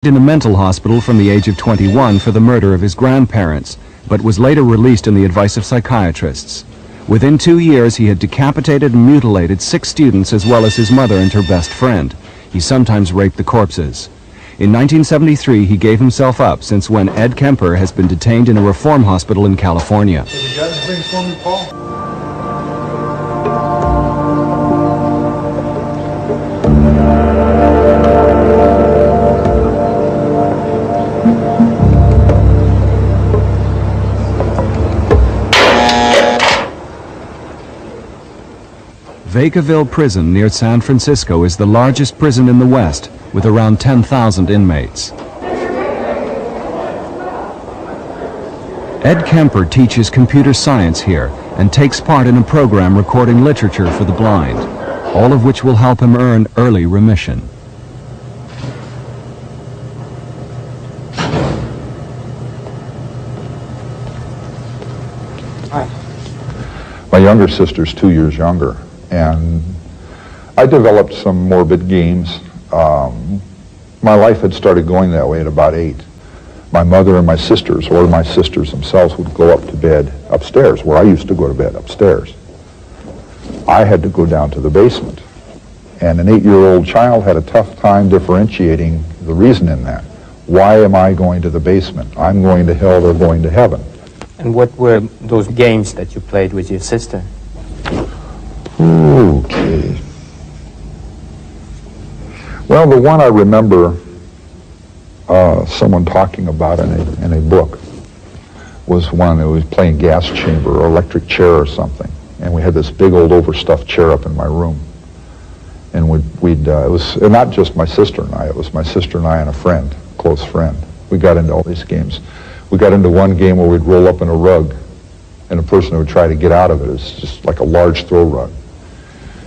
in a mental hospital from the age of 21 for the murder of his grandparents, but was later released on the advice of psychiatrists. Within 2 years, he had decapitated and mutilated 6 students as well as his mother and her best friend. He sometimes raped the corpses. In 1973, he gave himself up, since when Ed Kemper has been detained in a reform hospital in California. Have you got anything for me, Paul? Vacaville Prison near San Francisco is the largest prison in the West, with around 10,000 inmates. Ed Kemper teaches computer science here and takes part in a program recording literature for the blind, all of which will help him earn early remission. Hi. My younger sister's 2 years younger, and I developed some morbid games. My life had started going that way at about 8. My mother and my sisters, or my sisters themselves, would go up to bed upstairs, where I used to go to bed, upstairs. I had to go down to the basement. And an 8-year-old child had a tough time differentiating the reason in that. Why am I going to the basement? I'm going to hell, they're going to heaven. And what were those games that you played with your sister? Okay. Well, the one I remember someone talking about in a book was one that was playing gas chamber or electric chair or something. And we had this big old overstuffed chair up in my room. And it was not just my sister and I, it was my sister and I and a friend, a close friend. We got into all these games. We got into one game where we'd roll up in a rug and a person would try to get out of it. It was just like a large throw rug.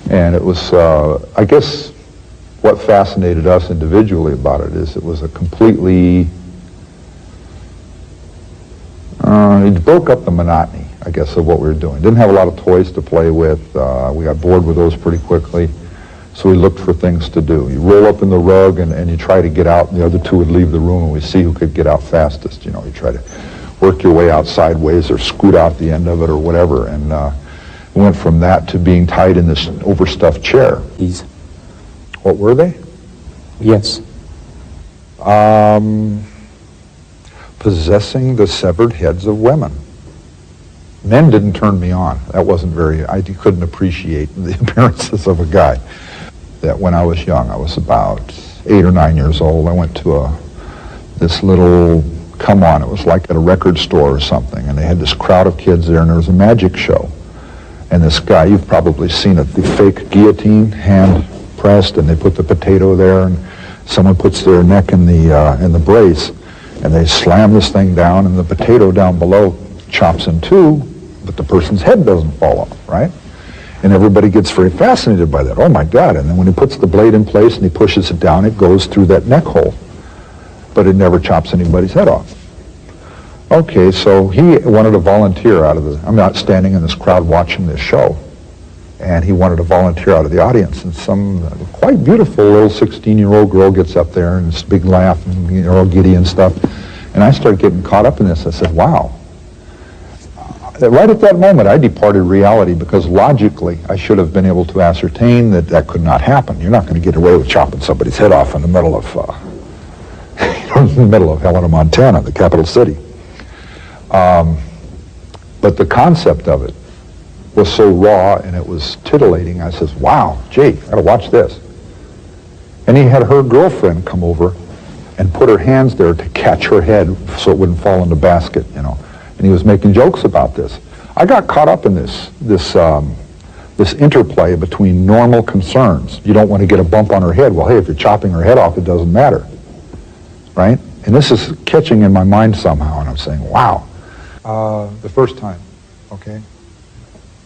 And it was, I guess, what fascinated us individually about it is it was a completely, it broke up the monotony, I guess, of what we were doing. Didn't have a lot of toys to play with. We got bored with those pretty quickly. So we looked for things to do. You roll up in the rug and you try to get out, and the other two would leave the room, and we see who could get out fastest. You know, you try to work your way out sideways or scoot out the end of it or whatever. And we went from that to being tied in this overstuffed chair. These. What were they? Yes. Possessing the severed heads of women. Men didn't turn me on. That wasn't very, I couldn't appreciate the appearances of a guy. That when I was young, I was about 8 or 9 years old, I went to this little, come on, it was like at a record store or something, and they had this crowd of kids there, and there was a magic show. And this guy, you've probably seen it, the fake guillotine, hand pressed, and they put the potato there, and someone puts their neck in the brace, and they slam this thing down, and the potato down below chops in two, but the person's head doesn't fall off, right? And everybody gets very fascinated by that. Oh my God. And then when he puts the blade in place and he pushes it down, it goes through that neck hole. But it never chops anybody's head off. Okay, so he wanted to volunteer out of the, I'm not standing in this crowd watching this show. And he wanted to volunteer out of the audience. And some quite beautiful little 16-year-old girl gets up there and it's a big laugh and you know, all giddy and stuff. And I started getting caught up in this. I said, wow. Right at that moment, I departed reality because logically, I should have been able to ascertain that that could not happen. You're not going to get away with chopping somebody's head off in the middle of, in the middle of Helena, Montana, the capital city. But the concept of it was so raw and it was titillating. I says, wow, gee, I got to watch this. And he had her girlfriend come over and put her hands there to catch her head so it wouldn't fall in the basket, you know. And he was making jokes about this. I got caught up in this interplay between normal concerns. You don't want to get a bump on her head. Well, hey, if you're chopping her head off, it doesn't matter, right? And this is catching in my mind somehow, and I'm saying, wow. The first time, okay,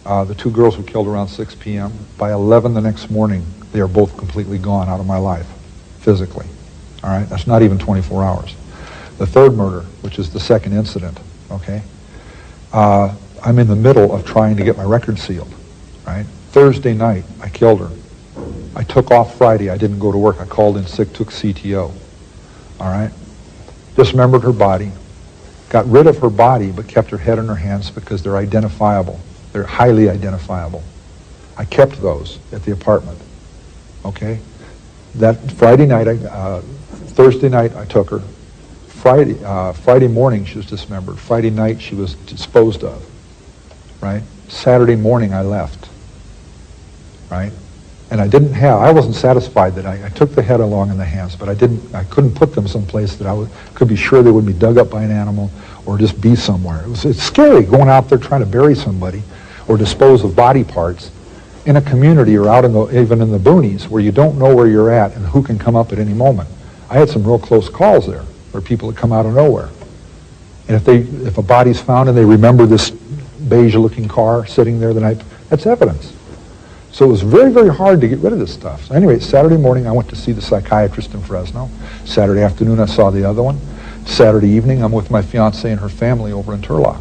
the 2 girls were killed around 6 p.m. By 11 the next morning, they are both completely gone out of my life, physically, all right? That's not even 24 hours. The third murder, which is the second incident, okay, I'm in the middle of trying to get my record sealed, right? Thursday night, I killed her. I took off Friday. I didn't go to work. I called in sick, took CTO. all right? Dismembered her body, got rid of her body, but kept her head in her hands because they're identifiable. They're highly identifiable. I kept those at the apartment, okay? That Friday night, Thursday night I took her. Friday morning she was dismembered. Friday night she was disposed of, right? Saturday morning I left, right? And I wasn't satisfied that I took the head along in the hands, but I couldn't put them someplace that could be sure they would be dug up by an animal or just be somewhere. It's scary going out there trying to bury somebody or dispose of body parts in a community or out even in the boonies where you don't know where you're at and who can come up at any moment. I had some real close calls there where people would come out of nowhere. And if a body's found and they remember this beige-looking car sitting there the night, that's evidence. So it was very, very hard to get rid of this stuff. So anyway, Saturday morning I went to see the psychiatrist in Fresno. Saturday afternoon I saw the other one. Saturday evening I'm with my fiancée and her family over in Turlock.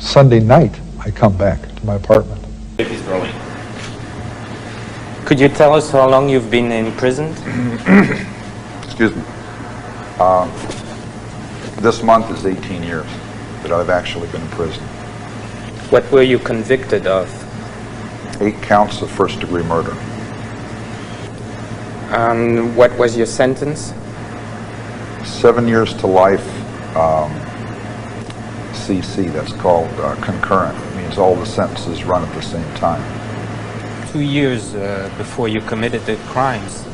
Sunday night I come back to my apartment. Could you tell us how long you've been in prison? Excuse me. This month is 18 years that I've actually been in prison. What were you convicted of? 8 counts of first-degree murder. What was your sentence? 7 years to life, CC, that's called concurrent. It means all the sentences run at the same time. 2 years before you committed the crimes,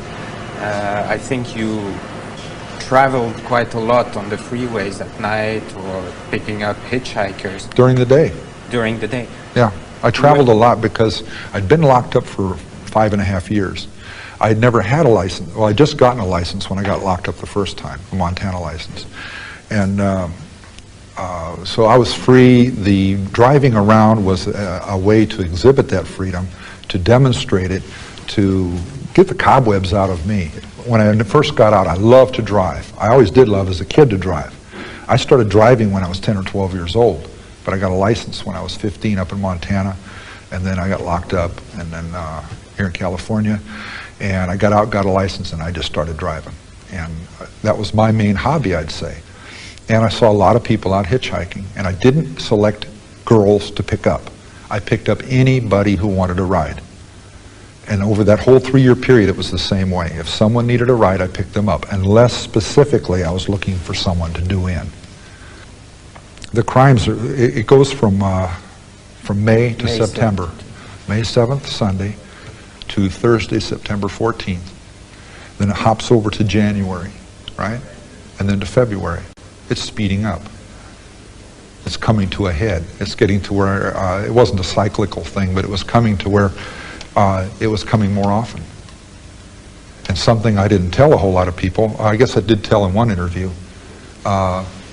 I think you traveled quite a lot on the freeways at night or picking up hitchhikers. During the day. During the day. Yeah, I traveled a lot because I'd been locked up for 5.5 years. I had never had a license. Well, I'd just gotten a license when I got locked up the first time, a Montana license. And so I was free. The driving around was a way to exhibit that freedom, to demonstrate it, to get the cobwebs out of me. When I first got out, I loved to drive. I always did love as a kid to drive. I started driving when I was 10 or 12 years old, but I got a license when I was 15 up in Montana, and then I got locked up, and then here in California, and I got out, got a license, and I just started driving. And that was my main hobby, I'd say. And I saw a lot of people out hitchhiking, and I didn't select girls to pick up. I picked up anybody who wanted a ride. And over that whole 3-year period, it was the same way. If someone needed a ride, I picked them up, unless specifically I was looking for someone to do in. The crimes, it goes from May to September. 7th. May 7th, Sunday, to Thursday, September 14th. Then it hops over to January, right? And then to February. It's speeding up. It's coming to a head. It's getting to where, it wasn't a cyclical thing, but it was coming to where it was coming more often. And something I didn't tell a whole lot of people, I guess I did tell in one interview,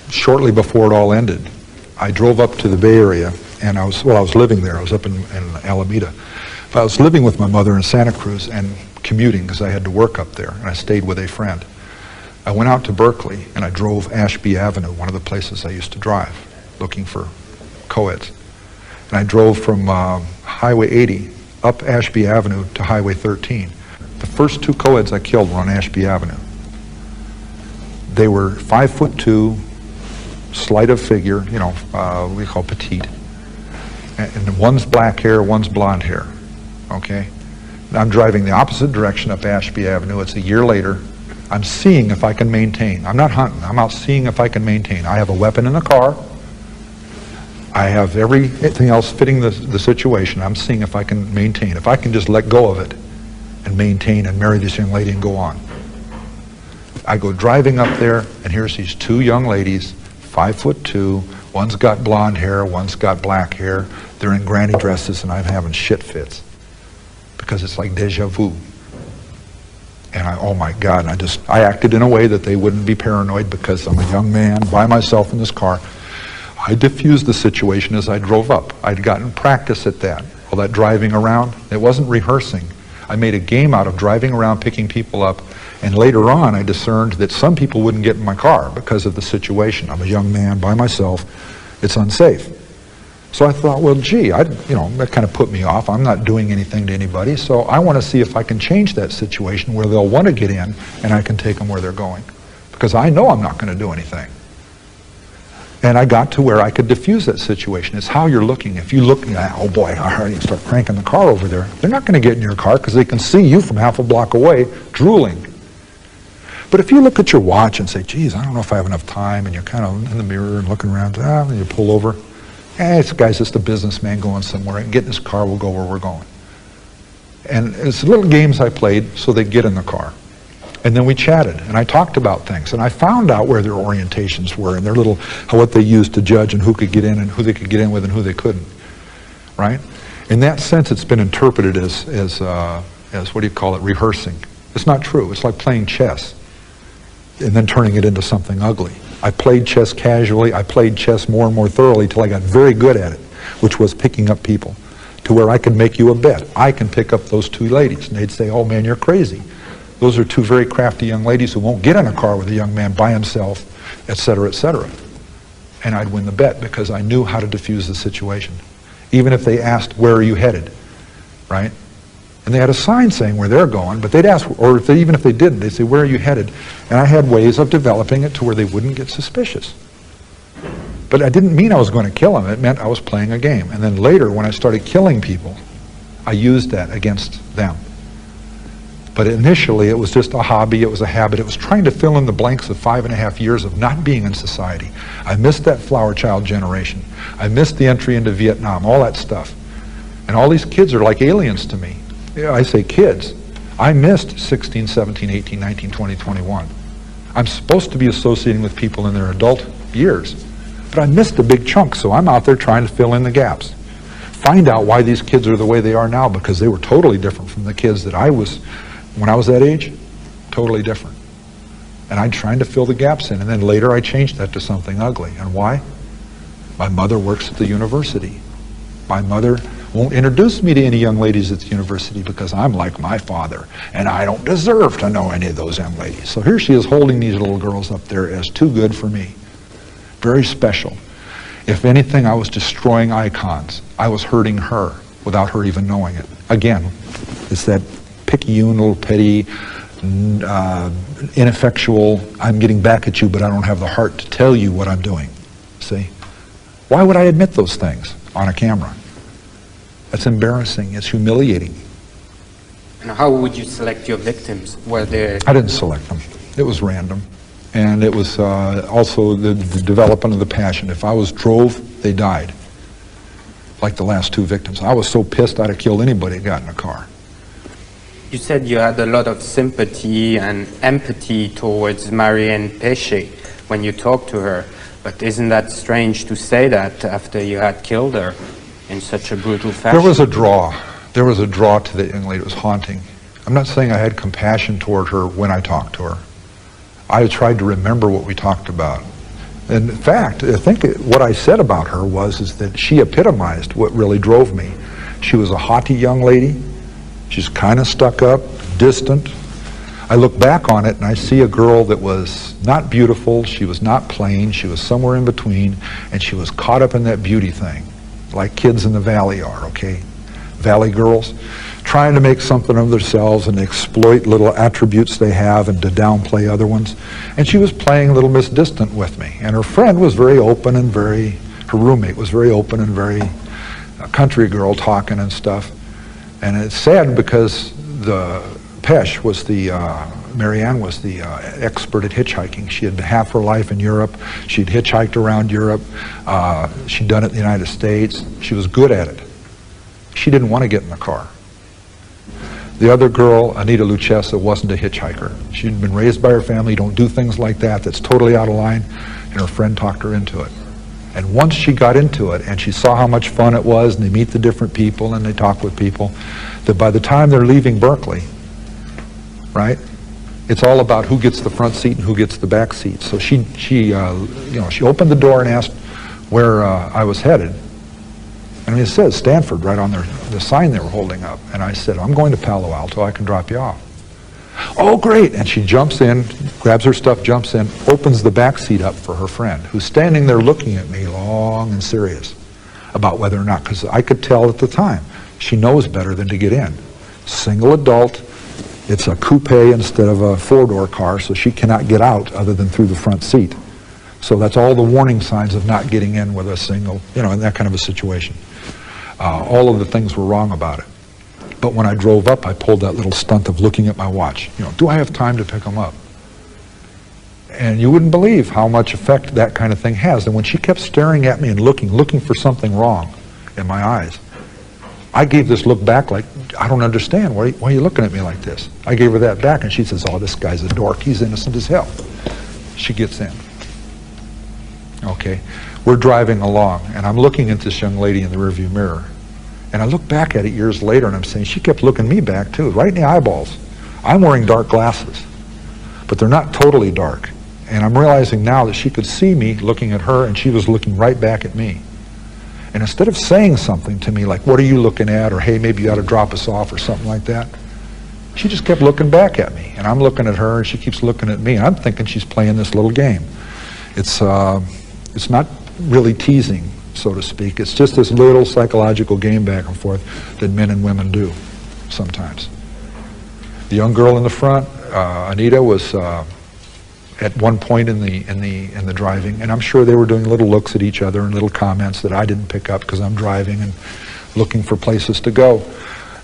shortly before it all ended, I drove up to the Bay Area, and I was living there. I was up in Alameda. But I was living with my mother in Santa Cruz and commuting because I had to work up there, and I stayed with a friend. I went out to Berkeley, and I drove Ashby Avenue, one of the places I used to drive, looking for co-eds. And I drove from Highway 80 up Ashby Avenue to Highway 13. The first 2 co-eds I killed were on Ashby Avenue. They were 5'2", slight of figure, you know, we call petite. And one's black hair, one's blonde hair, okay? I'm driving the opposite direction up Ashby Avenue. It's a year later. I'm seeing if I can maintain. I'm not hunting. I'm out seeing if I can maintain. I have a weapon in the car. I have everything else fitting the situation. I'm seeing if I can maintain. If I can just let go of it and maintain and marry this young lady and go on. I go driving up there, and here's these 2 young ladies, 5'2". One's got blonde hair, one's got black hair. They're in granny dresses, and I'm having shit fits because it's like deja vu. And oh my God, I acted in a way that they wouldn't be paranoid because I'm a young man by myself in this car. I diffused the situation as I drove up. I'd gotten practice at that. All that driving around, it wasn't rehearsing. I made a game out of driving around, picking people up, and later on I discerned that some people wouldn't get in my car because of the situation. I'm a young man by myself. It's unsafe. So I thought, well, gee, that kind of put me off. I'm not doing anything to anybody, so I want to see if I can change that situation where they'll want to get in and I can take them where they're going. because I know I'm not going to do anything. And I got to where I could diffuse that situation. It's how you're looking. If you look, oh boy, all right, you start cranking the car over there, they're not going to get in your car because they can see you from half a block away drooling. But if you look at your watch and say, geez, I don't know if I have enough time, and you're kind of in the mirror and looking around, and you pull over, this guy's just a businessman going somewhere, and get in his car, we'll go where we're going. And it's little games I played so they'd get in the car. And then we chatted, and I talked about things, and I found out where their orientations were, and their little, what they used to judge, and who could get in, and who they could get in with, and who they couldn't, right? In that sense, it's been interpreted as what do you call it, rehearsing. It's not true. It's like playing chess, and then turning it into something ugly. I played chess casually. I played chess more and more thoroughly till I got very good at it, which was picking up people, to where I could make you a bet. I can pick up those two ladies, and they'd say, oh man, you're crazy. Those are two very crafty young ladies who won't get in a car with a young man by himself, et cetera, et cetera. And I'd win the bet because I knew how to diffuse the situation. Even if they asked, where are you headed, right? And they had a sign saying where they're going, but they'd ask, or even if they didn't, they'd say, where are you headed? And I had ways of developing it to where they wouldn't get suspicious. But I didn't mean I was going to kill them. It meant I was playing a game. And then later, when I started killing people, I used that against them. But initially, it was just a hobby, it was a habit. It was trying to fill in the blanks of 5.5 years of not being in society. I missed that flower child generation. I missed the entry into Vietnam, all that stuff. And all these kids are like aliens to me. Yeah, I say kids. I missed 16, 17, 18, 19, 20, 21. I'm supposed to be associating with people in their adult years. But I missed a big chunk, so I'm out there trying to fill in the gaps. Find out why these kids are the way they are now, because they were totally different from the kids that I was when I was that age. Totally different. And I'm trying to fill the gaps in, and then later I changed that to something ugly. And why? My mother works at the university. My mother won't introduce me to any young ladies at the university because I'm like my father, and I don't deserve to know any of those young ladies. So here she is holding these little girls up there as too good for me. Very special. If anything, I was destroying icons. I was hurting her without her even knowing it. Again, it's that picayune, little petty, ineffectual, I'm getting back at you, but I don't have the heart to tell you what I'm doing. See? Why would I admit those things on a camera? That's embarrassing. It's humiliating. And how would you select your victims? Were they... I didn't select them. It was random. And it was also the development of the passion. If I was drove, they died. Like the last two victims. I was so pissed I'd have killed anybody that got in a car. You said you had a lot of sympathy and empathy towards Marianne Péché when you talked to her. But isn't that strange to say that after you had killed her in such a brutal fashion? There was a draw. There was a draw to the young lady. It was haunting. I'm not saying I had compassion toward her when I talked to her. I tried to remember what we talked about. And in fact, I think what I said about her is that she epitomized what really drove me. She was a haughty young lady. She's kind of stuck up, distant. I look back on it and I see a girl that was not beautiful, she was not plain, she was somewhere in between, and she was caught up in that beauty thing, like kids in the valley are, okay? Valley girls, trying to make something of themselves and exploit little attributes they have and to downplay other ones. And she was playing Little Miss Distant with me. And her friend was very open and her roommate was very open and very country girl talking and stuff. And it's sad because Marianne was the expert at hitchhiking. She had half her life in Europe. She'd hitchhiked around Europe. She'd done it in the United States. She was good at it. She didn't want to get in the car. The other girl, Anita Lucchesa, wasn't a hitchhiker. She'd been raised by her family, don't do things like that, that's totally out of line, and her friend talked her into it. And once she got into it and she saw how much fun it was and they meet the different people and they talk with people, that by the time they're leaving Berkeley, right, it's all about who gets the front seat and who gets the back seat. So she opened the door and asked where I was headed. And it says Stanford right on the sign they were holding up. And I said, I'm going to Palo Alto, I can drop you off. Oh, great. And she jumps in, grabs her stuff, jumps in, opens the back seat up for her friend, who's standing there looking at me long and serious about whether or not, because I could tell at the time, she knows better than to get in. Single adult, It's a coupe instead of a four-door car, so she cannot get out other than through the front seat. So that's all the warning signs of not getting in with a single, you know, in that kind of a situation. All of the things were wrong about it. But when I drove up, I pulled that little stunt of looking at my watch. You know, do I have time to pick them up? And you wouldn't believe how much effect that kind of thing has. And when she kept staring at me and looking for something wrong in my eyes, I gave this look back like, I don't understand. Why are you looking at me like this? I gave her that back, and she says, oh, this guy's a dork. He's innocent as hell. She gets in. Okay. We're driving along, and I'm looking at this young lady in the rearview mirror. And I look back at it years later, and I'm saying, she kept looking me back, too, right in the eyeballs. I'm wearing dark glasses, but they're not totally dark. And I'm realizing now that she could see me looking at her, and she was looking right back at me. And instead of saying something to me like, what are you looking at? Or, hey, maybe you ought to drop us off or something like that, she just kept looking back at me. And I'm looking at her, and she keeps looking at me. And I'm thinking she's playing this little game. It's not really teasing, so to speak. It's just this little psychological game back and forth that men and women do sometimes. The young girl in the front, Anita, was at one point in the driving, and I'm sure they were doing little looks at each other and little comments that I didn't pick up because I'm driving and looking for places to go.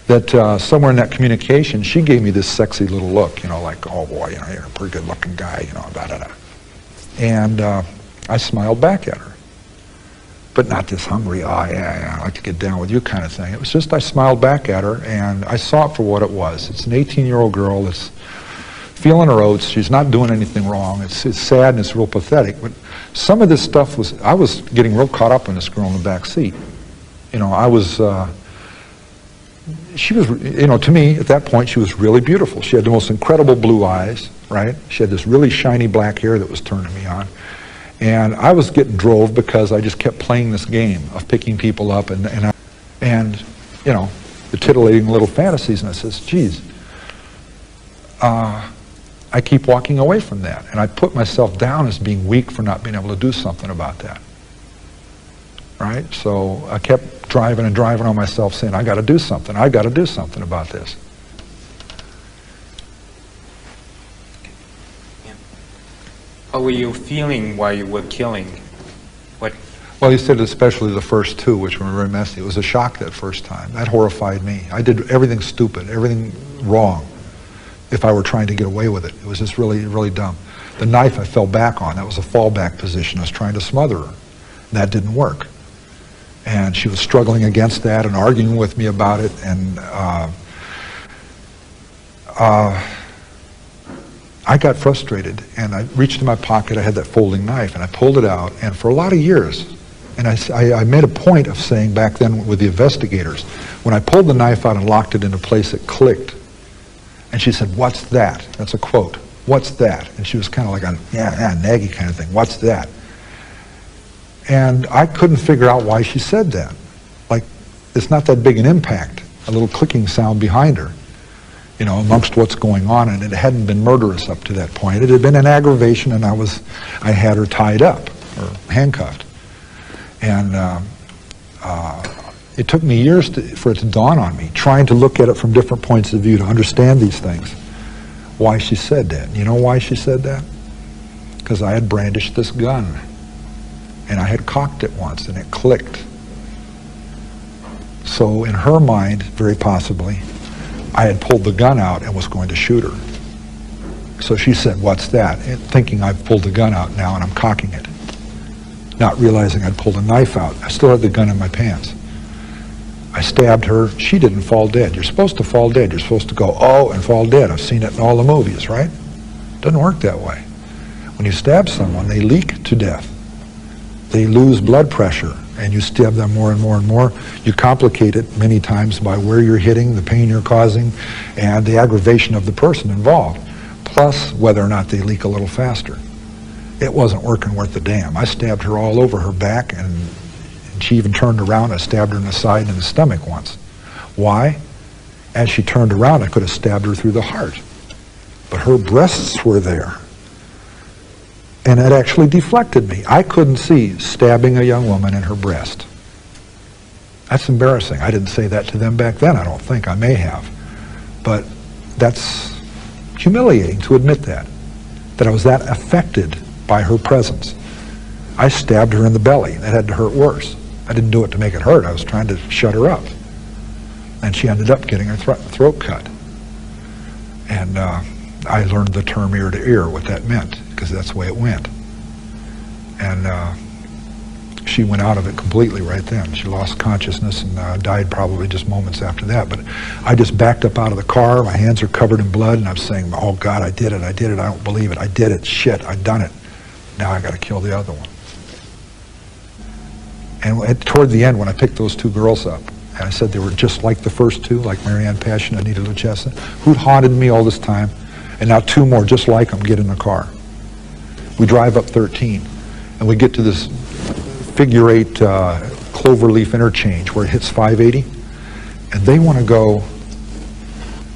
That somewhere in that communication, she gave me this sexy little look, you know, like, oh boy, you know, you're a pretty good-looking guy, you know, da-da-da. And I smiled back at her, but not this hungry, oh yeah, I'd like to get down with you kind of thing. It was just I smiled back at her, and I saw it for what it was. It's an 18-year-old girl that's feeling her oats. She's not doing anything wrong. It's sad and it's real pathetic. But some of this stuff was, I was getting real caught up in this girl in the back seat. You know, I was, she was, you know, to me at that point she was really beautiful. She had the most incredible blue eyes, right? She had this really shiny black hair that was turning me on. And I was getting drove because I just kept playing this game of picking people up and you know, the titillating little fantasies. And I says, geez, I keep walking away from that, and I put myself down as being weak for not being able to do something about that. Right? So I kept driving and driving on myself, saying, I got to do something. I got to do something about this. How were you feeling while you were killing? What? Well, you said especially the first two, which were very messy. It was a shock that first time. That horrified me. I did everything stupid, everything wrong. If I were trying to get away with it. It was just really, really dumb. The knife I fell back on, that was a fallback position. I was trying to smother her. And that didn't work. And she was struggling against that and arguing with me about it. And I got frustrated, and I reached in my pocket. I had that folding knife, and I pulled it out. And for a lot of years, and I made a point of saying back then with the investigators, when I pulled the knife out and locked it into place, it clicked. And she said, what's that? That's a quote. What's that? And she was kind of like a, yeah, naggy kind of thing. What's that? And I couldn't figure out why she said that. Like, it's not that big an impact, a little clicking sound behind her, you know, amongst what's going on. And it hadn't been murderous up to that point. It had been an aggravation, and I had her tied up or handcuffed. And it took me years for it to dawn on me, trying to look at it from different points of view to understand these things, why she said that. You know why she said that? Because I had brandished this gun, and I had cocked it once, and it clicked. So in her mind, very possibly, I had pulled the gun out and was going to shoot her. So she said, what's that? And thinking I've pulled the gun out now and I'm cocking it, not realizing I'd pulled a knife out. I still had the gun in my pants. I stabbed her. She didn't fall dead. You're supposed to fall dead. You're supposed to go, oh, and fall dead. I've seen it in all the movies, right? Doesn't work that way. When you stab someone, they leak to death. They lose blood pressure, and you stab them more and more and more. You complicate it many times by where you're hitting, the pain you're causing, and the aggravation of the person involved, plus whether or not they leak a little faster. It wasn't working worth a damn. I stabbed her all over her back, and she even turned around. I stabbed her in the side and in the stomach once. Why? As she turned around, I could have stabbed her through the heart. But her breasts were there. And it actually deflected me. I couldn't see stabbing a young woman in her breast. That's embarrassing. I didn't say that to them back then, I don't think. I may have. But that's humiliating to admit that I was that affected by her presence. I stabbed her in the belly. That had to hurt worse. I didn't do it to make it hurt. I was trying to shut her up. And she ended up getting her throat cut. And I learned the term ear to ear, what that meant, because that's the way it went. And she went out of it completely right then. She lost consciousness and died probably just moments after that. But I just backed up out of the car. My hands are covered in blood, and I'm saying, oh God, I did it, I don't believe it, I did it, shit, I've done it. Now I got to kill the other one. And toward the end, when I picked those two girls up, and I said they were just like the first two, like Marianne Passion and Anita Luchessa, who'd haunted me all this time, and now two more just like them get in the car. We drive up 13, and we get to this figure 8 cloverleaf interchange where it hits 580, and they want to go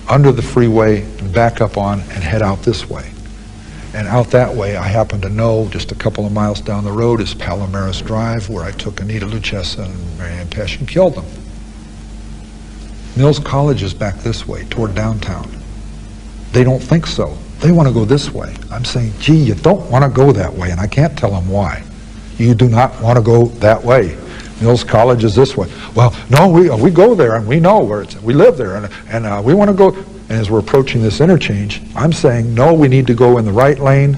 under the freeway and back up on and head out this way. And out that way, I happen to know just a couple of miles down the road is Palomares Drive, where I took Anita Luchessa and Marianne Passion and killed them. Mills College is back this way, toward downtown. They don't think so. They want to go this way. I'm saying, gee, you don't want to go that way, and I can't tell them why. You do not want to go that way. Mills College is this way. Well, no, we go there, and we know where it's, we live there, and we want to go. And as we're approaching this interchange, I'm saying, no, we need to go in the right lane,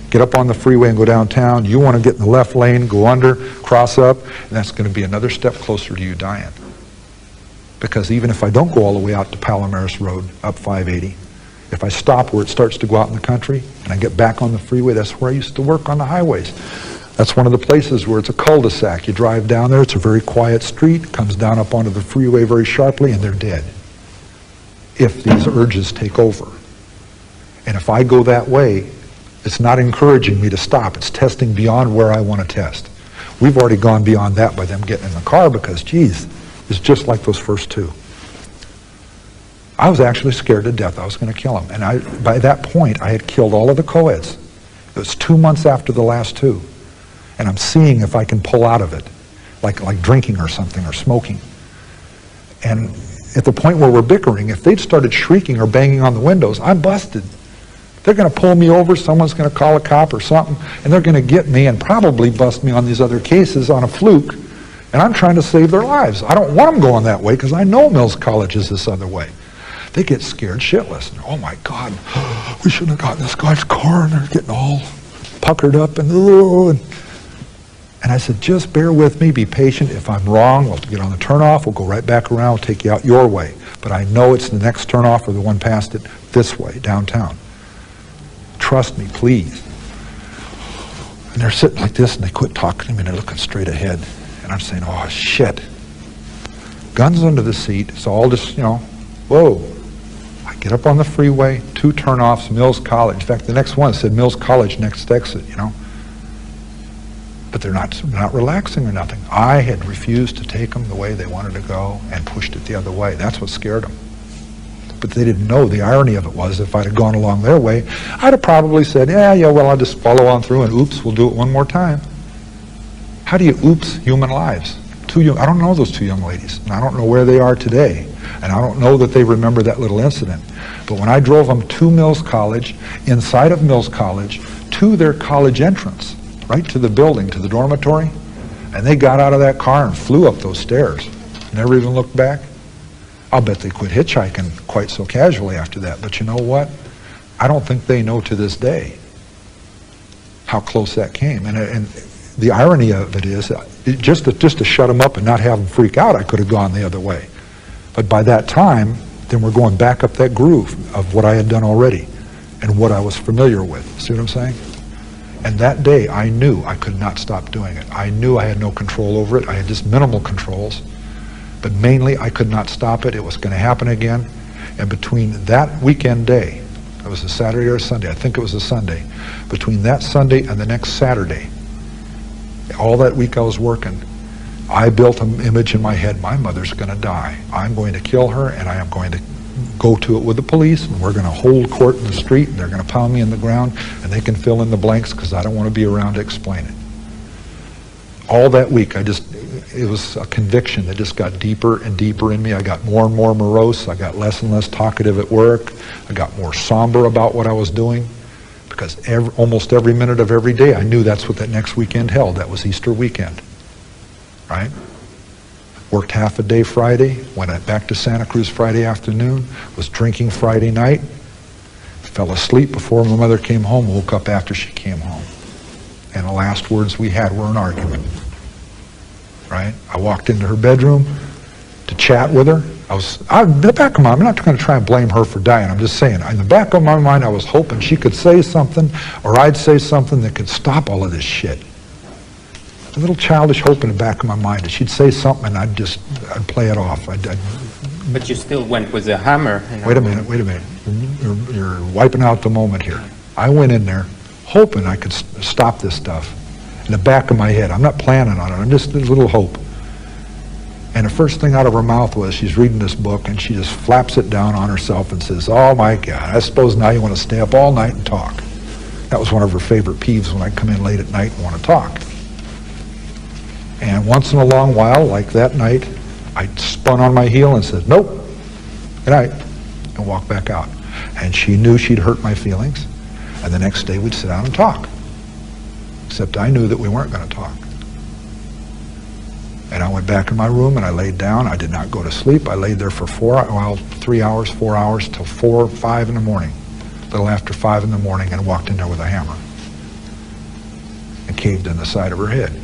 get up on the freeway and go downtown. You want to get in the left lane, go under, cross up, and that's going to be another step closer to you dying. Because even if I don't go all the way out to Palomares Road, up 580, if I stop where it starts to go out in the country, and I get back on the freeway, that's where I used to work on the highways. That's one of the places where it's a cul-de-sac. You drive down there, it's a very quiet street, comes down up onto the freeway very sharply, and they're dead. If these urges take over. And if I go that way, it's not encouraging me to stop. It's testing beyond where I want to test. We've already gone beyond that by them getting in the car because, geez, it's just like those first two. I was actually scared to death I was going to kill them. And by that point, I had killed all of the co-eds. It was 2 months after the last two. And I'm seeing if I can pull out of it, like drinking or something, or smoking. And at the point where we're bickering, if they'd started shrieking or banging on the windows, I'm busted. They're going to pull me over, someone's going to call a cop or something, and they're going to get me and probably bust me on these other cases on a fluke, and I'm trying to save their lives. I don't want them going that way because I know Mills College is this other way. They get scared shitless. Oh my God, we shouldn't have gotten this guy's car, and they're getting all puckered up, and I said, just bear with me, be patient. If I'm wrong, we'll get on the turnoff, we'll go right back around, we'll take you out your way. But I know it's the next turnoff or the one past it this way, downtown. Trust me, please. And they're sitting like this, and they quit talking to me, and they're looking straight ahead. And I'm saying, oh, shit. Guns under the seat, it's all just, whoa. I get up on the freeway, 2 turnoffs, Mills College. In fact, the next one said Mills College, next exit, But they're not relaxing or nothing. I had refused to take them the way they wanted to go and pushed it the other way. That's what scared them. But they didn't know the irony of it was if I'd have gone along their way, I'd have probably said, yeah, well, I'll just follow on through and oops, we'll do it one more time. How do you oops human lives? I don't know those 2 young ladies, and I don't know where they are today, and I don't know that they remember that little incident. But when I drove them to Mills College, inside of Mills College, to their college entrance, right to the building, to the dormitory, and they got out of that car and flew up those stairs. Never even looked back. I'll bet they quit hitchhiking quite so casually after that. But you know what? I don't think they know to this day how close that came. And the irony of it is, just to shut them up and not have them freak out, I could have gone the other way. But by that time, then we're going back up that groove of what I had done already and what I was familiar with. See what I'm saying? And that day, I knew I could not stop doing it. I knew I had no control over it. I had just minimal controls. But mainly, I could not stop it. It was going to happen again. And between that weekend day, it was a Saturday or a Sunday, I think it was a Sunday, between that Sunday and the next Saturday, all that week I was working, I built an image in my head, my mother's going to die. I'm going to kill her, and I am going to go to it with the police, and we're going to hold court in the street, and they're going to pound me in the ground, and they can fill in the blanks because I don't want to be around to explain it. All that week, it was a conviction that just got deeper and deeper in me. I got more and more morose. I got less and less talkative at work. I got more somber about what I was doing, because almost every minute of every day I knew that's what that next weekend held. That was Easter weekend, right? Worked half a day Friday, went back to Santa Cruz Friday afternoon, was drinking Friday night, fell asleep before my mother came home, woke up after she came home. And the last words we had were an argument, right? I walked into her bedroom to chat with her. In the back of my mind, I'm not going to try and blame her for dying. I'm just saying, in the back of my mind, I was hoping she could say something, or I'd say something that could stop all of this shit. A little childish hope in the back of my mind that she'd say something and I'd play it off. But you still went with a hammer. Wait a minute. You're wiping out the moment here. I went in there hoping I could stop this stuff. In the back of my head. I'm not planning on it. I'm just a little hope. And the first thing out of her mouth was, she's reading this book and she just flaps it down on herself and says, "Oh my God, I suppose now you want to stay up all night and talk." That was one of her favorite peeves, when I come in late at night and want to talk. And once in a long while, like that night, I spun on my heel and said, "Nope, good night," and walked back out. And she knew she'd hurt my feelings, and the next day we'd sit down and talk. Except I knew that we weren't going to talk. And I went back in my room and I laid down. I did not go to sleep. I laid there for 3 hours, 4 hours, till 4 or 5 in the morning. A little after 5 in the morning, and walked in there with a hammer and caved in the side of her head.